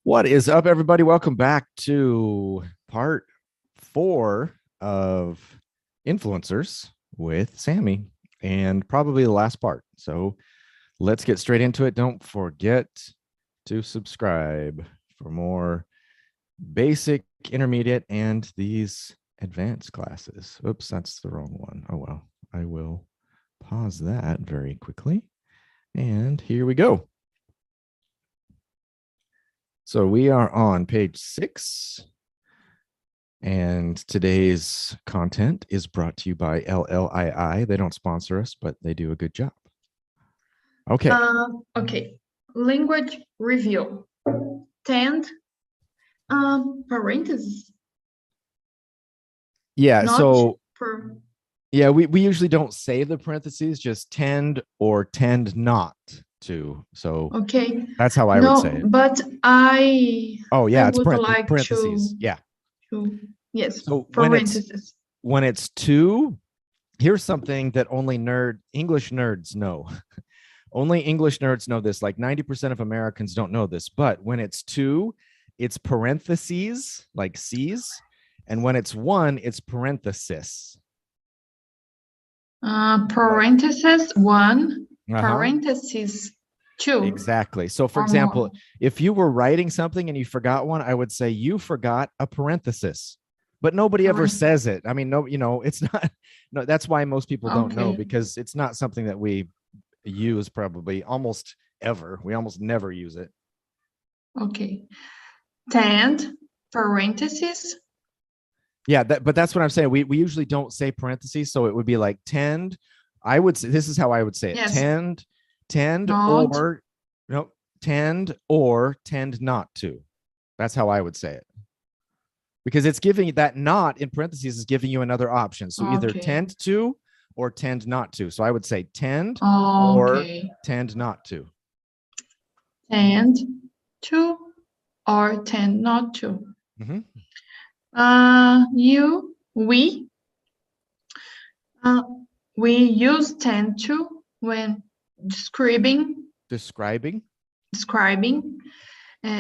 What is up, everybody? Welcome back to part 4 of Influencers with Sammy, and probably the last part. So let's get straight into it. Don't forget to subscribe for more basic, intermediate, and these advanced classes. Oops, that's the wrong one. Oh, well, I will pause that very quickly. And here we go. So we are on page 6, and today's content is brought to you by LLII. They don't sponsor us, but they do a good job. Okay. Okay. Language review. Tend, parentheses. Yeah. Not so per. Yeah, we usually don't say the parentheses, just tend or tend not to. So Okay. that's how I would say it. But Oh yeah, it's would like parentheses. Yeah. Yes. So Parentheses. when it's to, here's something that only English nerds know. Only English nerds know this. Like 90% of Americans don't know this, but when it's to, it's parentheses, like C's, and when it's one, it's parenthesis. Parentheses 1, parentheses 2. Exactly. So for example, if you were writing something and you forgot one, I would say you forgot a parenthesis, but nobody ever says it. I mean, no, it's not, no, that's why most people don't know, because it's not something that we use probably almost ever. We almost never use it. Okay. Tend, parentheses. Yeah, but that's what I'm saying. We usually don't say parentheses, so it would be like tend. I would say, this is how I would say it. Yes. Tend not. Or no, tend or tend not to. That's how I would say it. Because it's giving you that not in parentheses is giving you another option. So either tend to or tend not to. So I would say tend or tend not to. Tend to or tend not to. Mm-hmm. We use tend to when describing.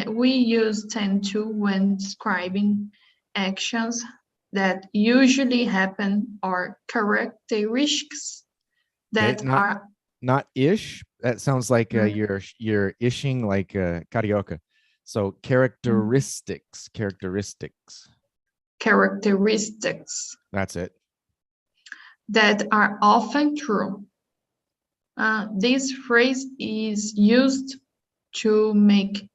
We use tend to when describing actions that usually happen or characteristics that are not ish. That sounds like you're ishing like carioca. So characteristics. That's it. That are often true. This phrase is used to make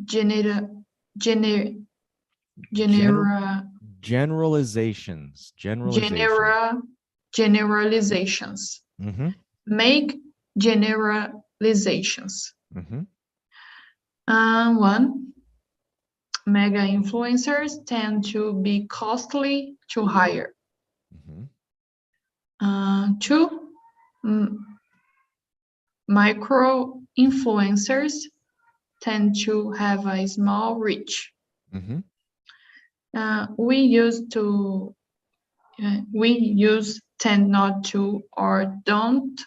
generalizations. Mm-hmm. Make generalizations. Mm-hmm. One, mega influencers tend to be costly to hire. Mm-hmm. 2, micro influencers tend to have a small reach. Mm-hmm. We use tend not to or doesn't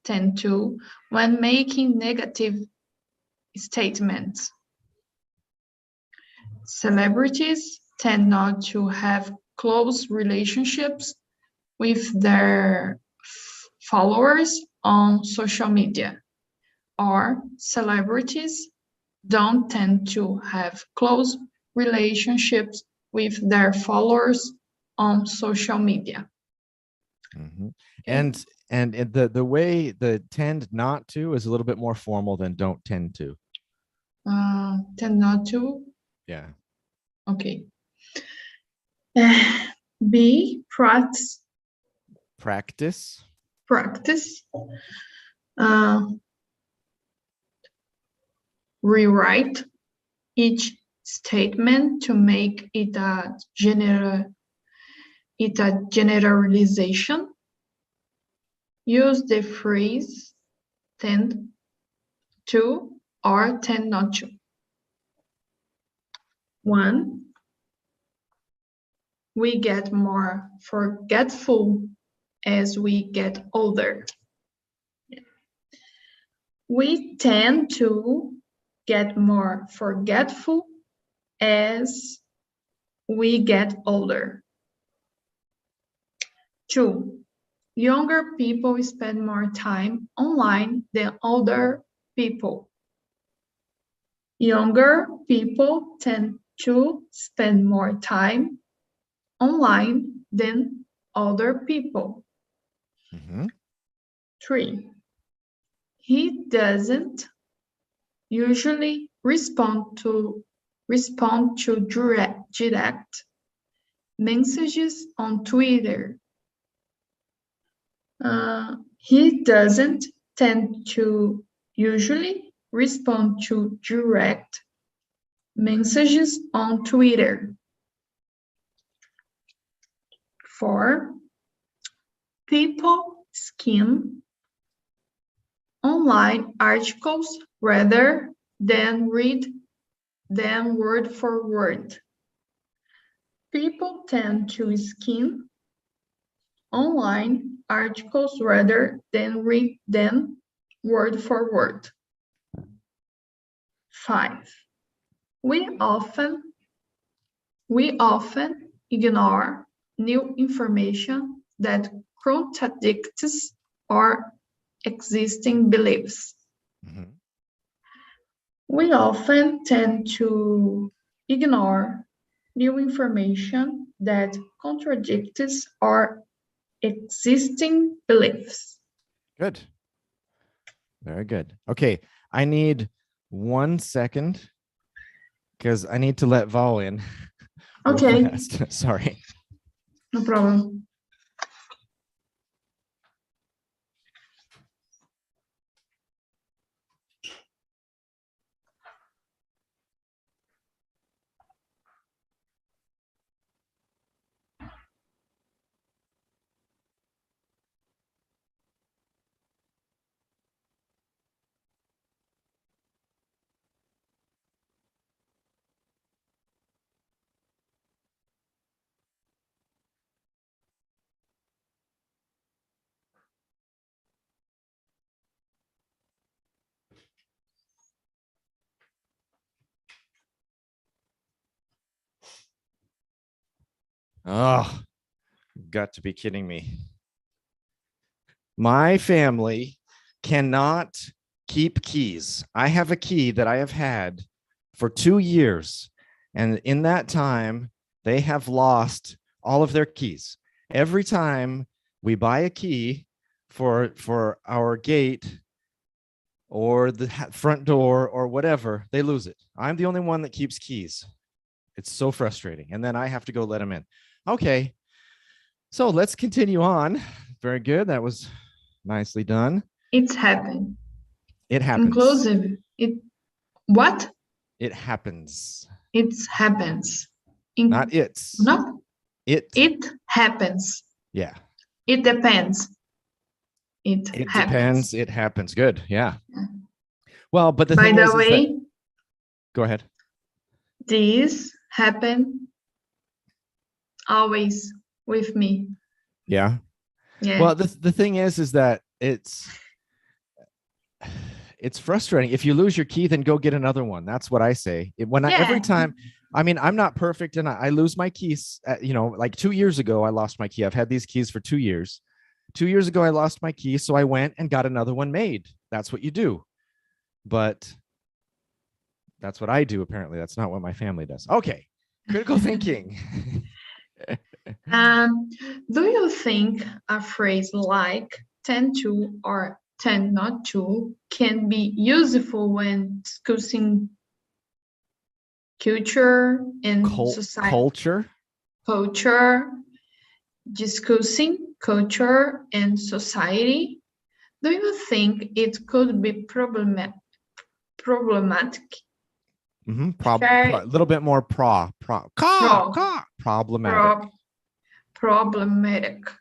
tend to when making negative statements. Celebrities tend not to have close relationships with their followers on social media, or celebrities don't tend to have close relationships with their followers on social media. Mm-hmm. And the way the tend not to is a little bit more formal than don't tend to. Tend not to? Yeah. Okay. B, practice. Rewrite each statement to make it a generalization. Use the phrase tend to or tend not to. 1, we get more forgetful as we get older. We tend to get more forgetful as we get older. 2. Younger people spend more time online than older people. Younger people tend to spend more time online than older people. 3. He doesn't usually respond to direct messages on Twitter. He doesn't tend to usually respond to direct messages on Twitter. 4. People skim online articles rather than read them word for word. People tend to skim online articles rather than read them word for word. 5. We often ignore new information that contradicts our existing beliefs. We often tend to ignore new information that contradicts our existing beliefs. Good. Very good. Okay, I need 1 second because I need to let Val in. Okay. Sorry. No problem. Oh, got to be kidding me. My family cannot keep keys. I have a key that I have had for 2 years. And in that time, they have lost all of their keys. Every time we buy a key for our gate or the front door or whatever, they lose it. I'm the only one that keeps keys. It's so frustrating. And then I have to go let them in. Okay, so let's continue on. Very good. That was nicely done. It's happened. It happens. Inclusive. What? It happens. It happens. Not it's. No. It happens. Yeah. It depends. It happens. Depends. It happens. Good. Yeah. Well, but the By thing the is way, that, go ahead. This happen always with me. Yeah. Yeah. Well, the thing is that it's frustrating. If you lose your key, then go get another one. That's what I say. Every time, I mean, I'm not perfect and I lose my keys. Like 2 years ago, I lost my key. I've had these keys for 2 years. 2 years ago, I lost my key. So I went and got another one made. That's what you do. But that's what I do. Apparently, that's not what my family does. Okay. Critical thinking. Do you think a phrase like tend to or tend not to can be useful when discussing culture and society? Culture, discussing culture and society. Do you think it could be problematic? A little bit more problematic. Problematic.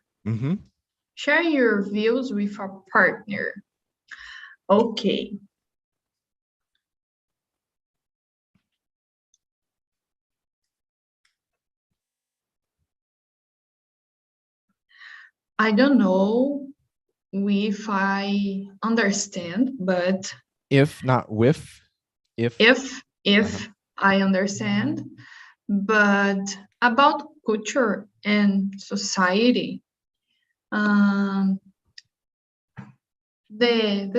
Share your views with a partner. Okay. I don't know if I understand, but if not with. if I understand. But about culture and society, the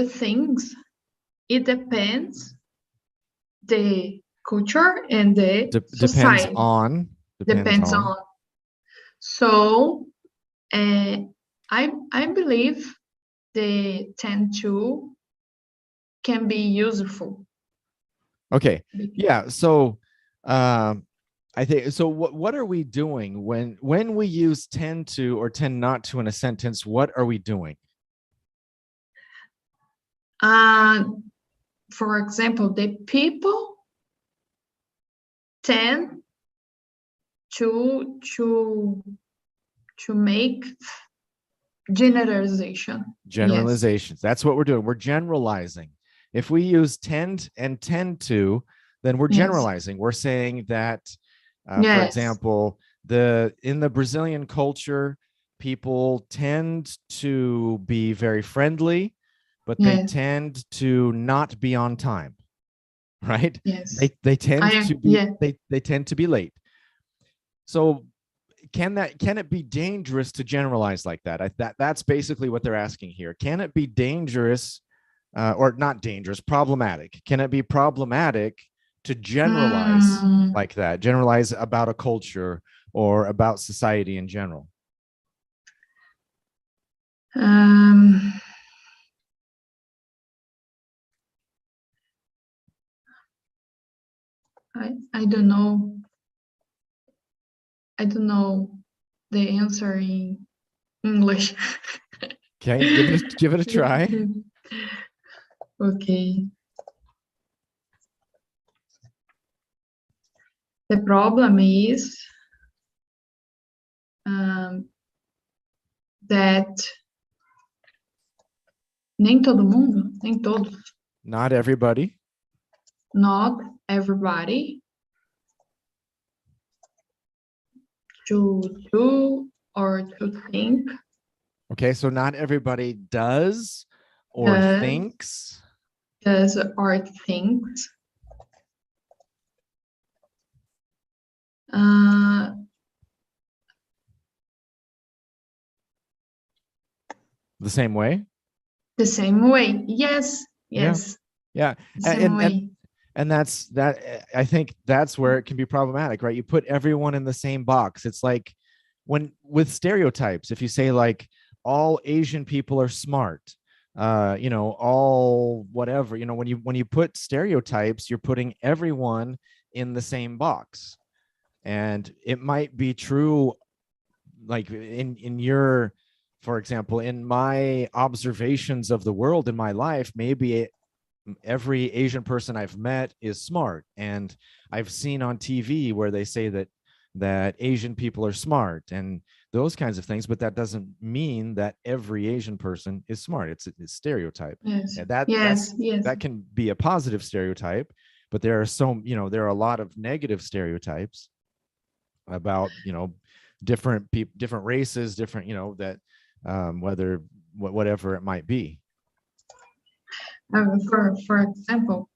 things, it depends the culture and the society. Depends on. So I believe the tend to can be useful. Okay. Yeah. So I think so. What are we doing when we use tend to or tend not to in a sentence? What are we doing? For example, the people tend to make generalizations. Yes. That's what we're doing. We're generalizing. If we use tend and tend to, then we're generalizing. We're saying that, for example, in the Brazilian culture, people tend to be very friendly, but they tend to not be on time, right? Yes. They tend to be they tend to be late. So can it be dangerous to generalize like that? That's basically what they're asking here. Can it be dangerous or not dangerous, problematic? Can it be problematic to generalize like that? Generalize about a culture or about society in general? I don't know. I don't know the answer in English. Okay, give it a try. Okay. The problem is that nem todo mundo, nem todos. Not everybody. Not everybody to do or to think. Okay, so not everybody does or thinks. Does or thinks. The same way? The same way. Yes. Yes. Yeah. And that's that. I think that's where it can be problematic, right? You put everyone in the same box. It's like with stereotypes, if you say like all Asian people are smart, all whatever, when you put stereotypes, you're putting everyone in the same box. And it might be true, like in your, for example, in my observations of the world in my life, maybe every Asian person I've met is smart. And I've seen on TV where they say that Asian people are smart and those kinds of things, but that doesn't mean that every Asian person is smart. It's a stereotype. Yes. And that can be a positive stereotype, but there are a lot of negative stereotypes about, different people, different races, different, that whatever it might be. For example,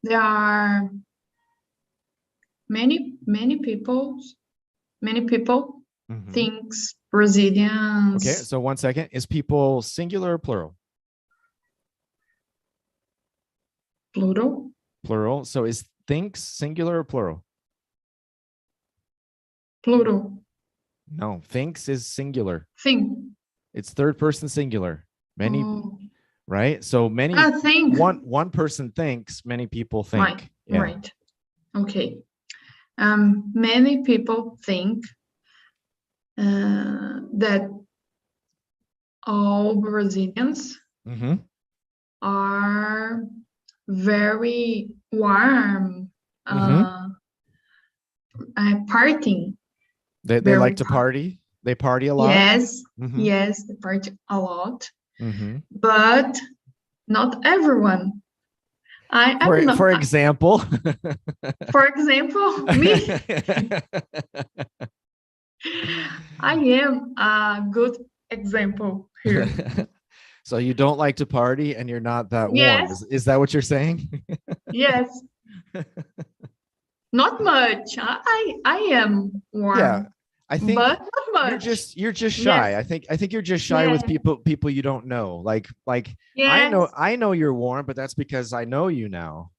there are many people thinks Brazilians. Okay, so 1 second. Is people singular or plural? Plural. Plural. So is thinks singular or plural? Plural. No, thinks is singular. Think. It's third person singular. Many, right? So many. Think. One person thinks. Many people think. Right. Yeah. Right. Okay. Many people think that all Brazilians are very warm, partying. They like to party. They party a lot. Yes, yes, they party a lot. But not everyone. For example. For example, me. I am a good example here. So you don't like to party and you're not that warm. Yes, Is that what you're saying? yes. Not much. I am Yeah, warm, I think but not much. you're just shy. Yes, I think you're just shy with yes, people you don't know. Like yes, I know you're warm, but that's because I know you now.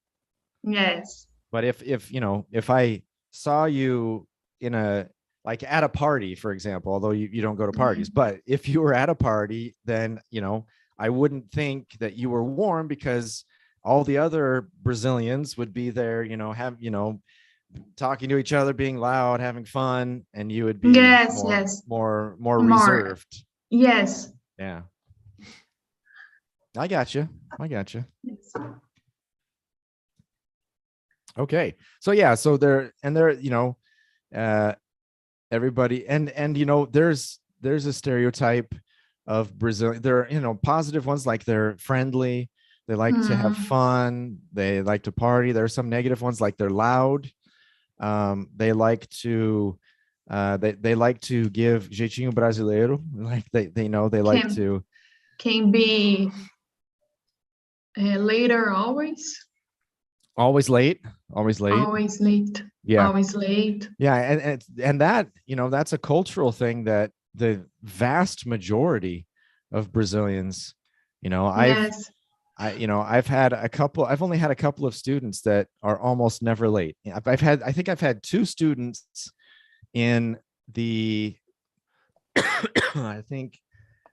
yes. But if you know, if I saw you in a like at a party, for example, although you don't go to parties, but if you were at a party, then you know, I wouldn't think that you were warm because all the other Brazilians would be there, you know, have, you know, talking to each other, being loud, having fun, and you would be Yes, yes. more More. reserved. Yes. Yeah. I got you. Yes. Okay. So yeah, so there, you know, everybody, and you know, there's a stereotype of Brazil. There are, you know, positive ones, like they're friendly, they like to have fun, they like to party. There are some negative ones, like they're loud. They like to they like to give jeitinho brasileiro, like they know they like to Can be later always. always late. Always late. Yeah. Always late. Yeah, and that, you know, that's a cultural thing that the vast majority of Brazilians, you know, Yes. I've only had a couple of students that are almost never late. I think I've had two students in the I think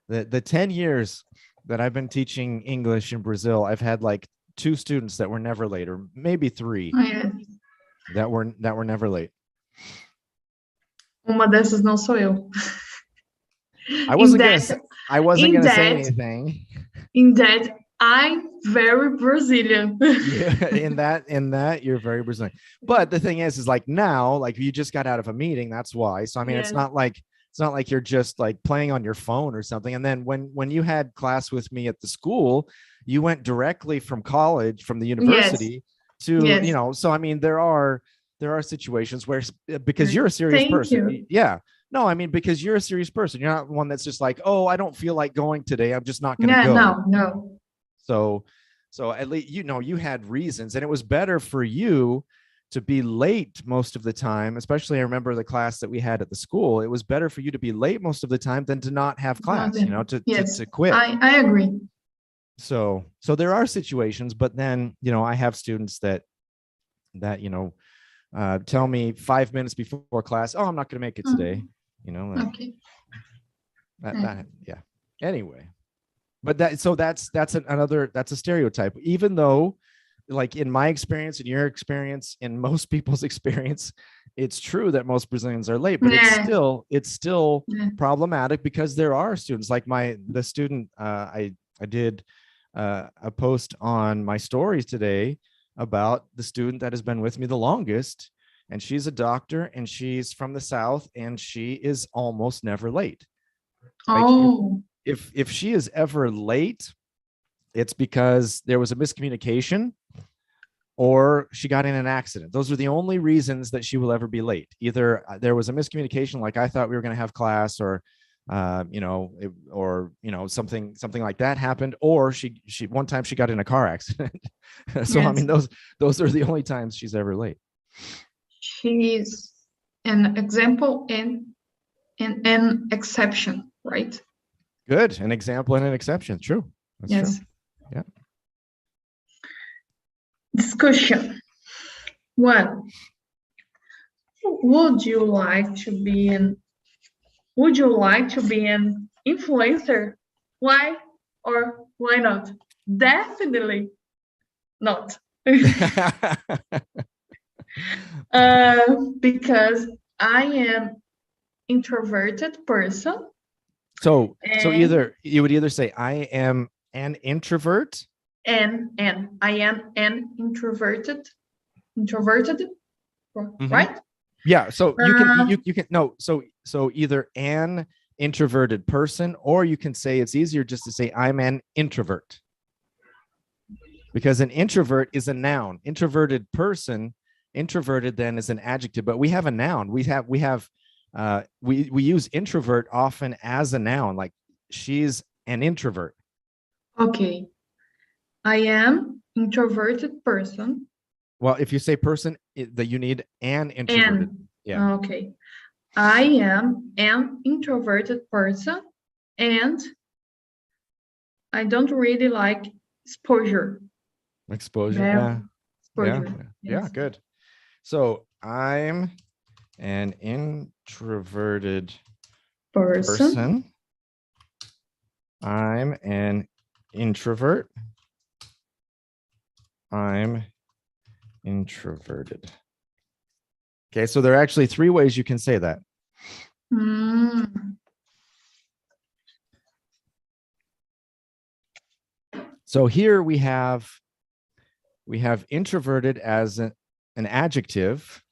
the 10 years that I've been teaching English in Brazil, I've had like two students that were never late, or maybe three Yeah. that were never late. Uma dessas não sou eu. I wasn't gonna say anything. In that, I'm very Brazilian. Yeah, in that you're very Brazilian. But the thing is like now, like you just got out of a meeting, that's why. So I mean, Yes. it's not like you're just like playing on your phone or something. And then when you had class with me at the school, you went directly from college, from the university to, Yes. you know, so I mean, there are situations where, because you're a serious Thank person. you. Yeah. No, I mean, because you're a serious person. You're not one that's just like, oh, I don't feel like going today, I'm just not going to go. No. So at least, you know, you had reasons, and it was better for you to be late most of the time. Especially, I remember the class that we had at the school. It was better for you to be late most of the time than to not have class, you know, to quit. I agree. So there are situations, but then, you know, I have students that you know, tell me 5 minutes before class, oh, I'm not going to make it today. You know, Okay. yeah. Anyway, but that's a stereotype. Even though, like in my experience, in your experience, in most people's experience, it's true that most Brazilians are late, but it's still problematic, because there are students like the student I did a post on my stories today about the student that has been with me the longest, and she's a doctor, and she's from the South, and she is almost never late. Oh. If she is ever late, it's because there was a miscommunication or she got in an accident. Those are the only reasons that she will ever be late. Either there was a miscommunication, like I thought we were going to have class, or you know, something like that happened, or she one time she got in a car accident. So I mean, those are the only times she's ever late. She's an example and an exception, right? Good. An example and an exception. True. That's Yes. true. Yeah. Discussion 1. Would you like to be an influencer? Why or why not? Definitely not. Because I am introverted person. So you would either say I am an introvert, and I am an introverted, right? Yeah. So you can no. So either an introverted person, or you can say, it's easier just to say I'm an introvert, because an introvert is a noun. Introverted person, introverted then is an adjective, but we have a noun. We use introvert often as a noun. Like she's an introvert. Okay. I am introverted person. Well, if you say person, that you need an introverted. Yeah. Okay. I am an introverted person, and I don't really like exposure. Exposure. Yeah. Exposure. Yeah, good. So I'm an introverted person. I'm an introvert. I'm introverted. Okay, so there are actually 3 ways you can say that. So here we have introverted as an adjective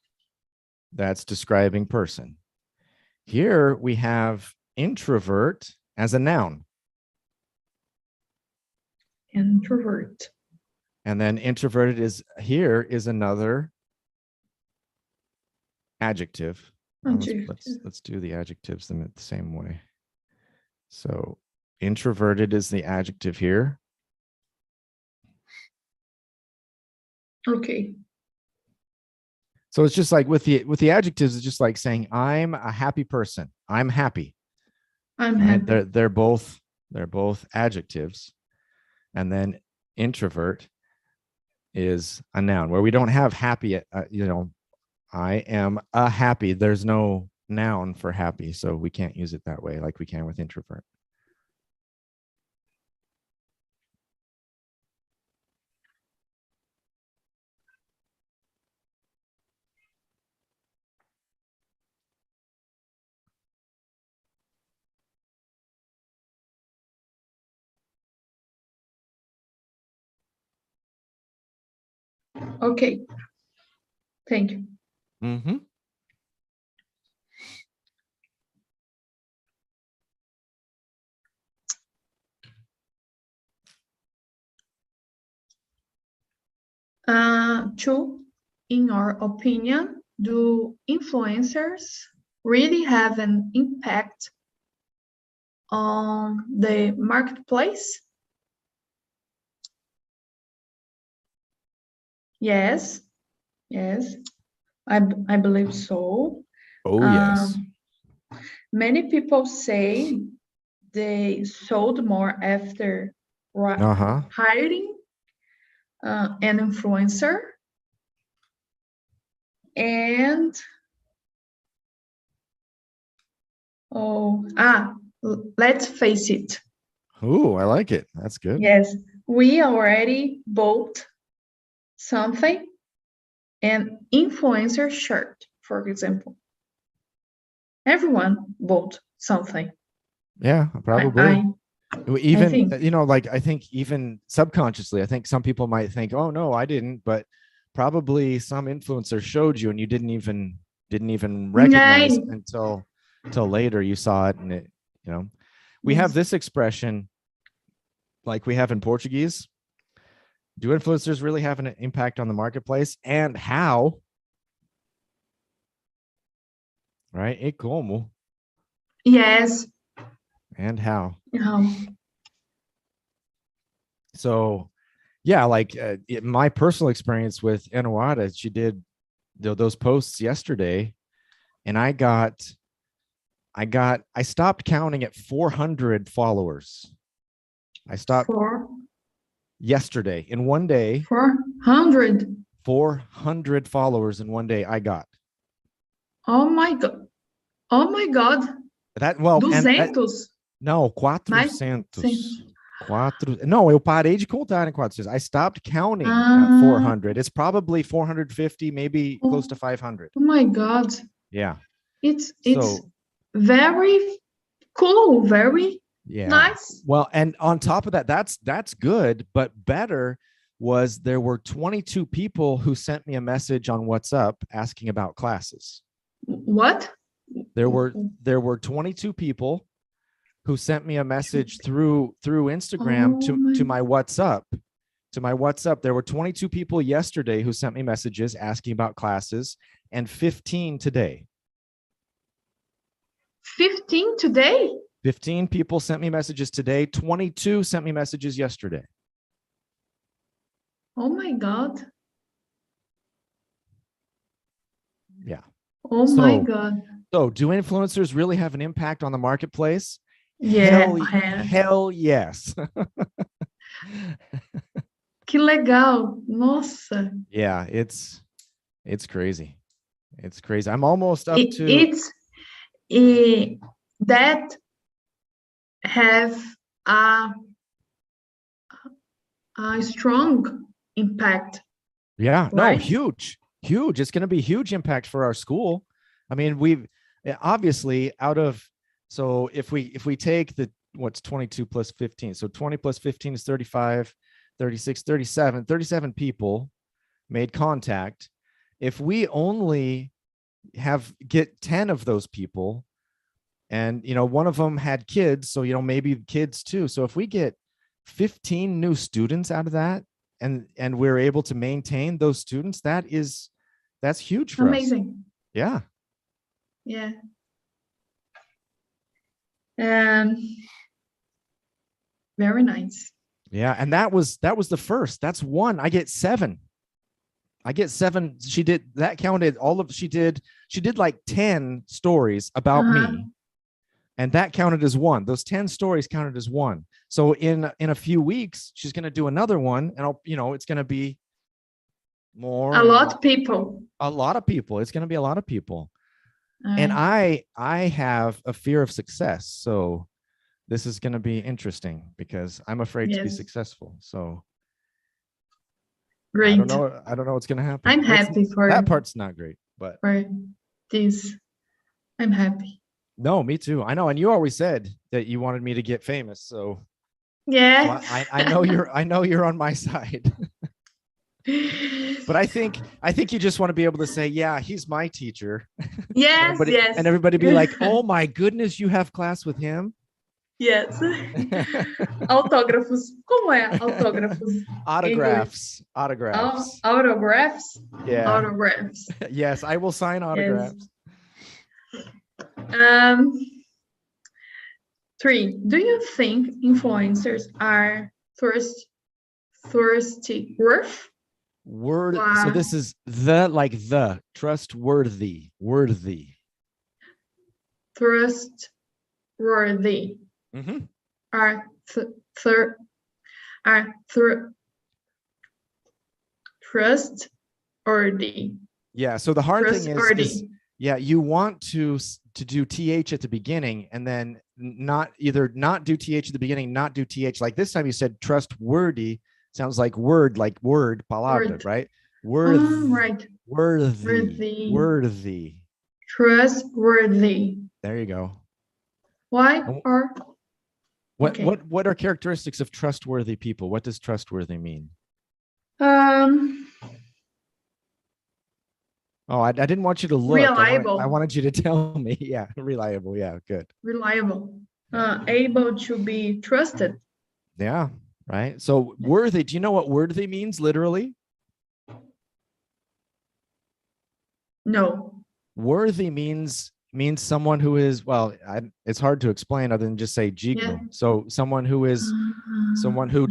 that's describing person. Here we have introvert as a noun. Introvert. And then introverted is another adjective. Let's do the adjectives them the same way. So introverted is the adjective here. Okay. So it's just like with the adjectives, it's just like saying I'm a happy person. I'm happy. I'm happy. They're both adjectives. And then introvert is a noun where we don't have happy, I am a happy. There's no noun for happy, so we can't use it that way like we can with introvert. Okay. Thank you. Mm-hmm. Two, in your opinion, do influencers really have an impact on the marketplace? Yes. I believe so. Oh, yes. Many people say they sold more after hiring an influencer. And let's face it. Oh, I like it. That's good. Yes, we already bought something, an influencer shirt, for example. Everyone bought something. Yeah, probably. Even, I think even subconsciously, I think some people might think, oh, no, I didn't. But probably some influencer showed you and you didn't even recognize until later you saw it. And we have this expression like we have in Portuguese. Do influencers really have an impact on the marketplace, and how? Right? E como? Yes. And how? How? So, yeah, like my personal experience with Enuada, she did those posts yesterday, and I stopped counting at 400 followers. I stopped yesterday in one day. 400 followers in one day I got. Oh my God. That, well, 200. No, 400. No, eu parei de contar em 400. I stopped counting at 400. It's probably 450, maybe close to 500. Oh my God. Yeah. It's very cool, very nice. Well, and on top of that, that's good, but better was there were 22 people who sent me a message on WhatsApp asking about classes. What? There were 22 people who sent me a message through Instagram to my WhatsApp. To my WhatsApp, there were 22 people yesterday who sent me messages asking about classes, and 15 today. 15 today? 15 people sent me messages today. 22 sent me messages yesterday. Oh my God. Yeah. Oh my God. So do influencers really have an impact on the marketplace? Yeah. Hell yes. Que legal. Nossa. Yeah, it's crazy. It's crazy. I'm almost up to It's that have a strong impact. yeah, no, right? huge. It's going to be huge impact for our school. I mean, we've obviously so if we take the what's 22 plus 15, so 20 plus 15 is 35, 36, 37 people made contact. If we only get 10 of those people, and one of them had kids, so maybe kids too. So if we get 15 new students out of that, and we're able to maintain those students, that's huge for us. Amazing. Yeah. Yeah. Very nice. Yeah, and that was the first. That's one. I get 7. She did that, counted all of, she did like 10 stories about me, and that counted as one. Those 10 stories counted as one. So in a few weeks, she's going to do another one, and it's going to be more. A lot of people. It's going to be a lot of people. And I have a fear of success. So this is going to be interesting because I'm afraid to be successful. So great. I don't know what's going to happen. I'm happy for that part's not great, but for this, I'm happy. No, me too. I know. And you always said that you wanted me to get famous. So yeah, so I know you're on my side. But I think you just want to be able to say, yeah, he's my teacher. Yes, yes. And everybody be like, oh my goodness, you have class with him? Yes. Autógrafos. Como é autógrafos? Autographs. Autographs? Yeah. Autographs. Yes, I will sign autographs. Yes. 3. Do you think influencers are thirsty word? So this is the trustworthy, worthy. Trustworthy. Mm-hmm. Are trustworthy. Yeah. So the hard thing is you want to do th at the beginning, and then not do th at the beginning, not do th. Like this time you said trustworthy. Sounds like word, palabra, right? Right. Worthy. Trustworthy. There you go. Why? Or what are characteristics of trustworthy people? What does trustworthy mean? Oh, I didn't want you to look. Reliable. I wanted you to tell me. Yeah, reliable. Yeah, good. Reliable. Able to be trusted. Yeah, right. So worthy. Do you know what worthy means literally? No. Worthy means someone who is, it's hard to explain other than just say digno. Yeah. So someone who is someone who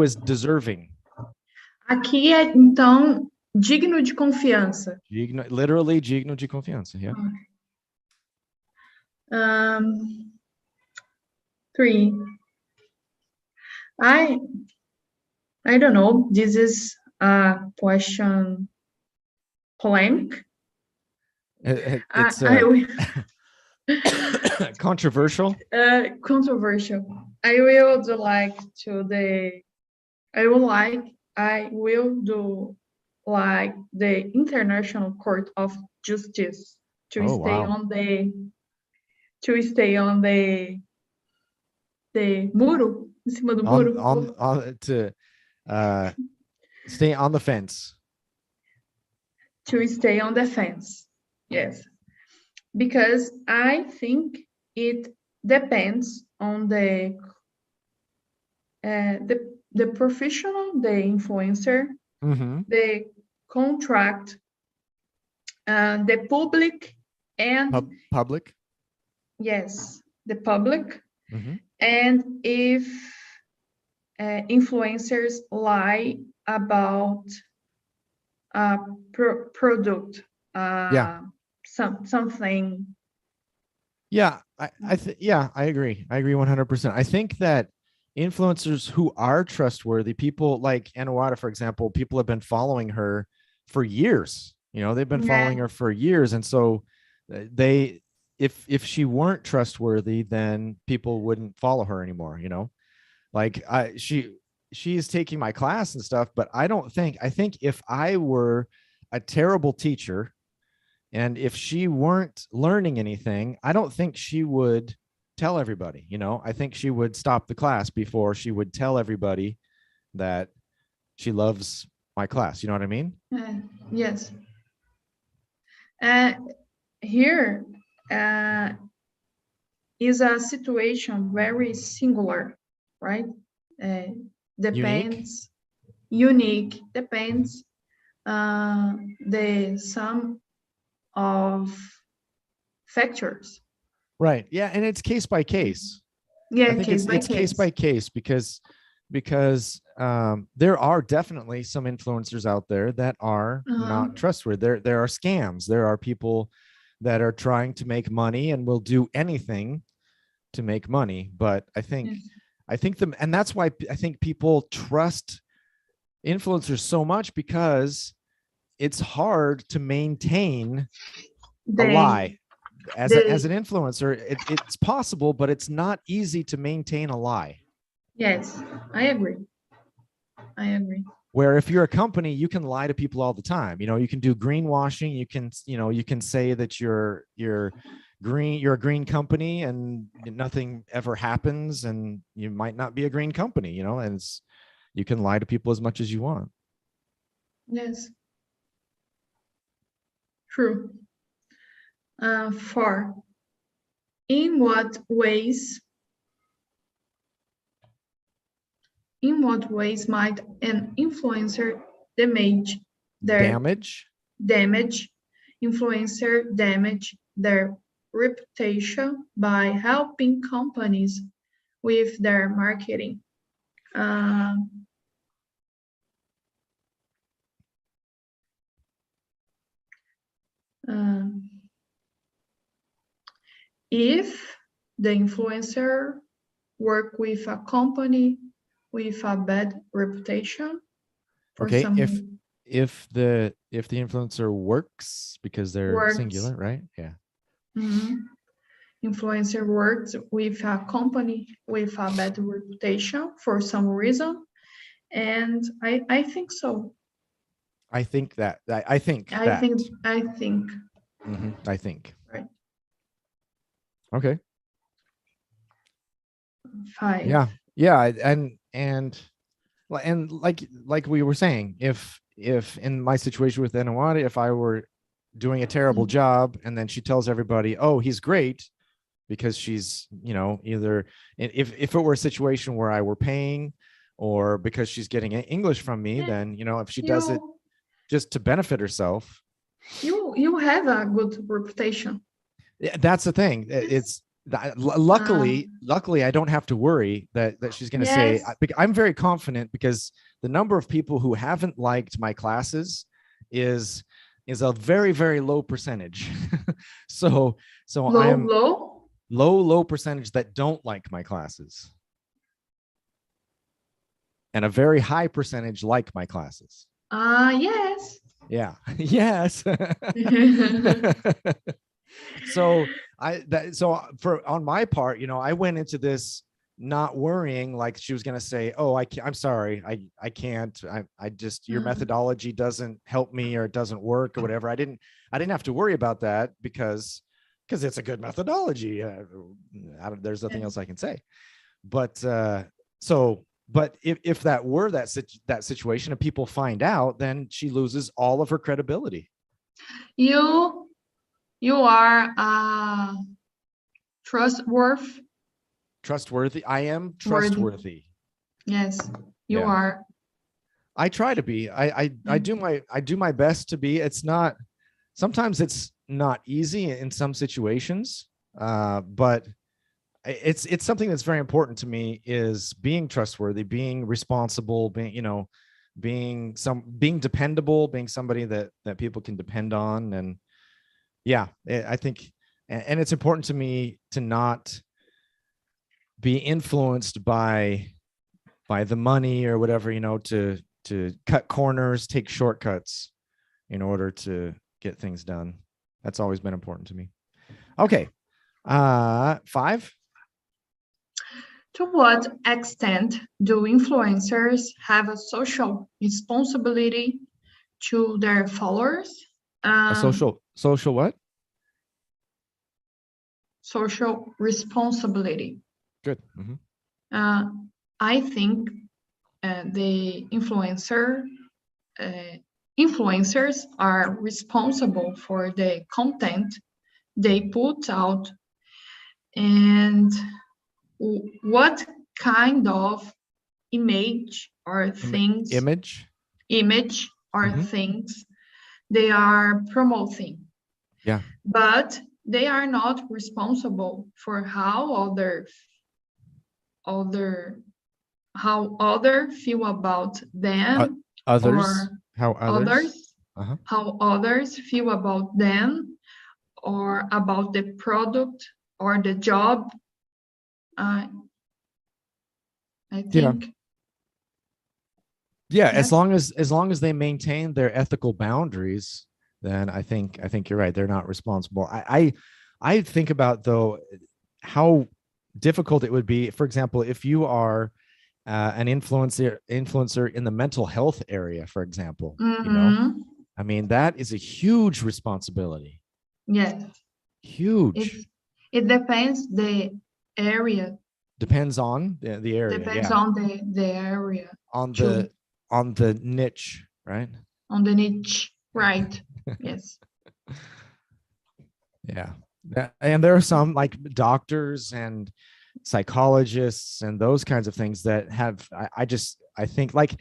is deserving. Aqui é então digno de confiança. Literally digno de confiança. Yeah. 3. I don't know. This is a question polemic. It's controversial. Controversial. I will do like the International Court of Justice to stay on the muro, em cima do muro. To stay on the fence. To stay on the fence. Yes. Because I think it depends on the professional, the influencer, the contract, the public, and public. Yes, the public, Mhm. and if influencers lie about a product, Yeah. something. Yeah, I agree. I agree 100%. I think that influencers who are trustworthy, people like Anawada, for example, people have been following her for years. They've been following her for years, and so they, if she weren't trustworthy, then people wouldn't follow her anymore. Like she is taking my class and stuff, but I think if I were a terrible teacher and if she weren't learning anything, I don't think she would tell everybody. I think she would stop the class before she would tell everybody that she loves my class. You know what I mean? Yes. Here is a situation very singular, right? Depends, unique, depends the sum of factors. Right. Yeah, and it's case by case. Yeah, I think it's case by case because there are definitely some influencers out there that are not trustworthy. There are scams. There are people that are trying to make money and will do anything to make money. But I think and that's why I think people trust influencers so much, because it's hard to maintain a lie. As an influencer, it's possible, but it's not easy to maintain a lie. Yes, I agree. Where if you're a company, you can lie to people all the time. You can do greenwashing. You can say that you're a green company and nothing ever happens, and you might not be a green company, and you can lie to people as much as you want. Yes. True. For in what ways might an influencer damage their reputation by helping companies with their marketing? If the influencer work with a company with a bad reputation, okay, if the influencer works, because they're singular, right? Yeah. Influencer works with a company with a bad reputation for some reason, and I think so. I think. Right. Okay. 5. Yeah, and like we were saying, if in my situation with Anawadi, if I were doing a terrible job and then she tells everybody, oh, he's great, because she's, either if it were a situation where I were paying, or because she's getting English from me, then, if she does it just to benefit herself. You have a good reputation. Yeah, that's the thing. It's luckily I don't have to worry that she's going to say. I'm very confident, because the number of people who haven't liked my classes is a very, very low percentage. so I'm low percentage that don't like my classes, and a very high percentage like my classes. Yes. Yeah. Yes. So on my part, I went into this not worrying like she was going to say, oh, I'm sorry, I can't, I just, your methodology doesn't help me, or it doesn't work, or whatever. I didn't have to worry about that, because it's a good methodology. There's nothing else I can say. But but if that were that situation and people find out, then she loses all of her credibility. You are trustworthy. I am trustworthy. Yes, you are. I try to be. I do my best to be. Sometimes it's not easy in some situations, but it's something that's very important to me, is being trustworthy, being responsible, being dependable, being somebody that people can depend on. And yeah, I think, and it's important to me to not be influenced by the money or whatever, to cut corners, take shortcuts in order to get things done. That's always been important to me. Okay. 5. To what extent do influencers have a social responsibility to their followers? A social what? Social responsibility. Good. I think the influencers are responsible for the content they put out and what kind of image or things things they are promoting. Yeah. But they are not responsible for how others feel about them, how others feel about them, or about the product or the job. I think. Yeah, yes. as long as they maintain their ethical boundaries, then I think you're right. They're not responsible. I think about, though, how difficult it would be, for example, if you are an influencer in the mental health area, for example. I mean, that is a huge responsibility. Yes. Huge. It depends the area. Depends on the area. Depends on the area. On the niche, right? On the niche, right? Yes. Yeah. And there are some, like doctors and psychologists and those kinds of things that have, I think, like,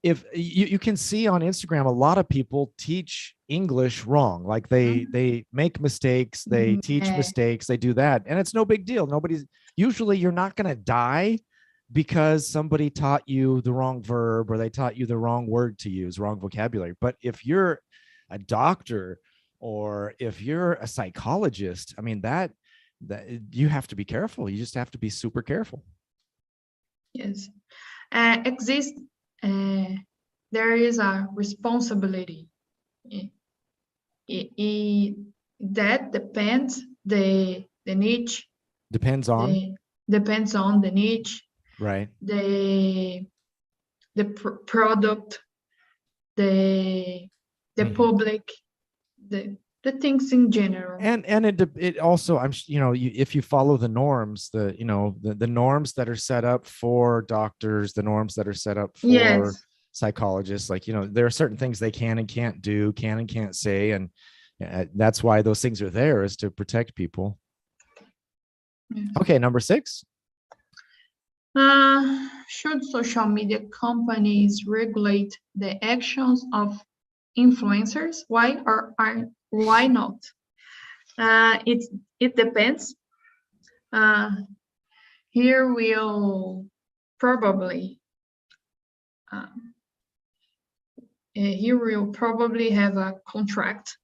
if you can see on Instagram, a lot of people teach English wrong. Like they make mistakes, they teach mistakes, they do that, and it's no big deal. Usually you're not going to die because somebody taught you the wrong verb or they taught you the wrong word to use, wrong vocabulary. But if you're a doctor or if you're a psychologist, I mean, that you have to be careful. You just have to be super careful. Yes. There is a responsibility. That depends the niche. Depends on the niche. Right. The product, the public, the things in general. And it also, if you follow the norms, the norms that are set up for doctors, the norms that are set up for psychologists, like, there are certain things they can and can't do, can and can't say, and that's why those things are there, is to protect people. Okay, number 6. Should social media companies regulate the actions of influencers? Why or why not? It depends. Here we'll probably have a contract.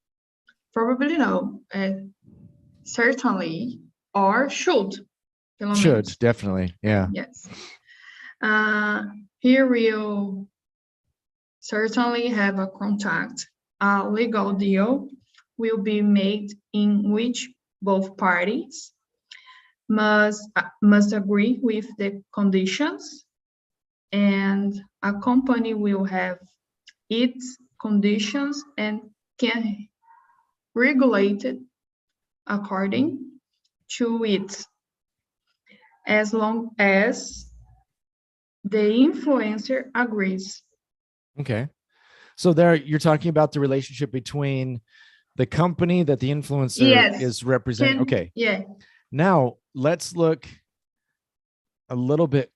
Probably no. Certainly, or should. Should, definitely, yeah. Yes. Here we'll certainly have a contract. A legal deal will be made in which both parties must agree with the conditions, and a company will have its conditions and can regulate it according to it, as long as the influencer agrees. Okay. So there you're talking about the relationship between the company that the influencer is representing. Okay. Yeah. Now let's look a little bit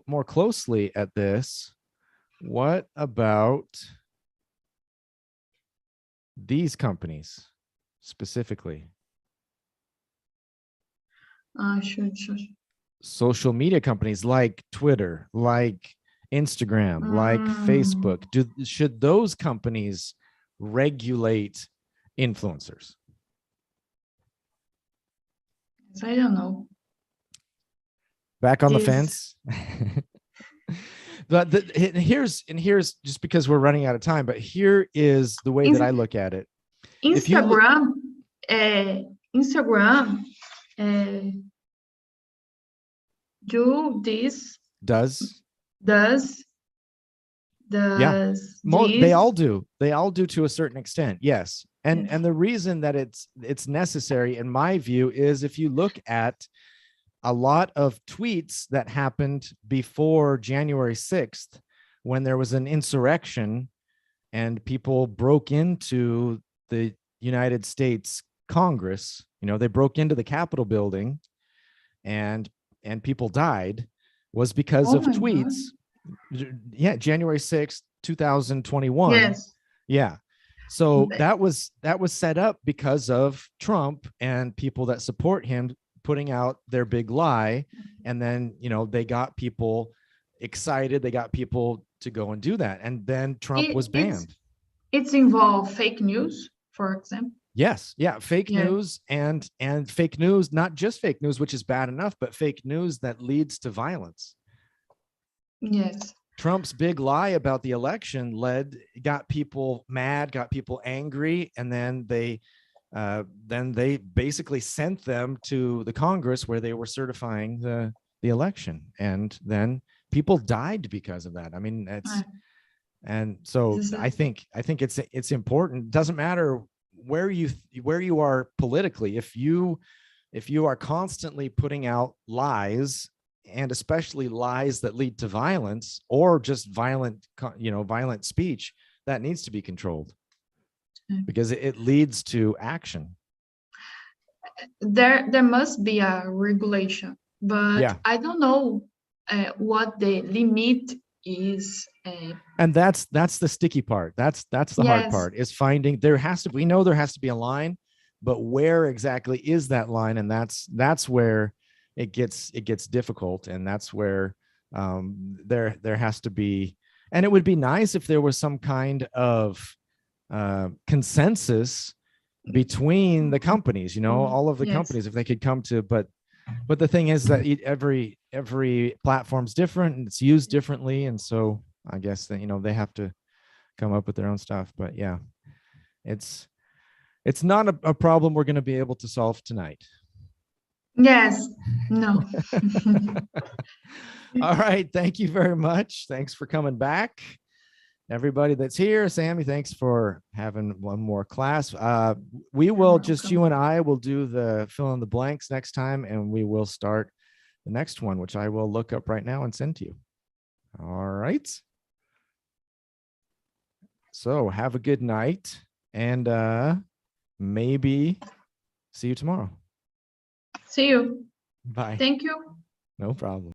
more closely at this. What about these companies specifically? Sure. social media companies like Twitter, like Instagram, like Facebook, should those companies regulate influencers? I don't know. Back on the fence. But here's just because we're running out of time, but here is the way that I look at it. Instagram, do this. Does yeah. They all do to a certain extent, yes. And the reason that it's necessary, in my view, is if you look at a lot of tweets that happened before January 6th, when there was an insurrection and people broke into the United States Congress, they broke into the Capitol building and people died, was because of tweets. God. Yeah, January 6th, 2021. Yes. Yeah. So that was set up because of Trump and people that support him putting out their big lie. And then, they got people excited. They got people to go and do that. And then Trump was banned. It's involved fake news, for example. Yes. Yeah. Fake news and fake news, not just fake news, which is bad enough, but fake news that leads to violence. Yes. Trump's big lie about the election got people mad, got people angry. And then they basically sent them to the Congress where they were certifying the election. And then people died because of that. I mean, and so I think it's important. It doesn't matter where you are politically. If you are constantly putting out lies, and especially lies that lead to violence or just violent speech, that needs to be controlled because it leads to action. There must be a regulation, but I don't know what the limit is. And that's the sticky part. That's the hard part, is finding. We know there has to be a line, but where exactly is that line? And that's where it gets difficult. And that's where there has to be, and it would be nice if there was some kind of consensus between the companies, all of the companies, if they could come to, but the thing is that every platform's different and it's used differently. And so I guess that, they have to come up with their own stuff, but yeah, it's not a problem we're going to be able to solve tonight. Yes. No. All right. Thank you very much. Thanks for coming back. Everybody that's here, Sammy, thanks for having one more class. We will you and I will do the fill in the blanks next time, and we will start the next one, which I will look up right now and send to you. All right. So have a good night, and maybe see you tomorrow. See you. Bye. Thank you. No problem.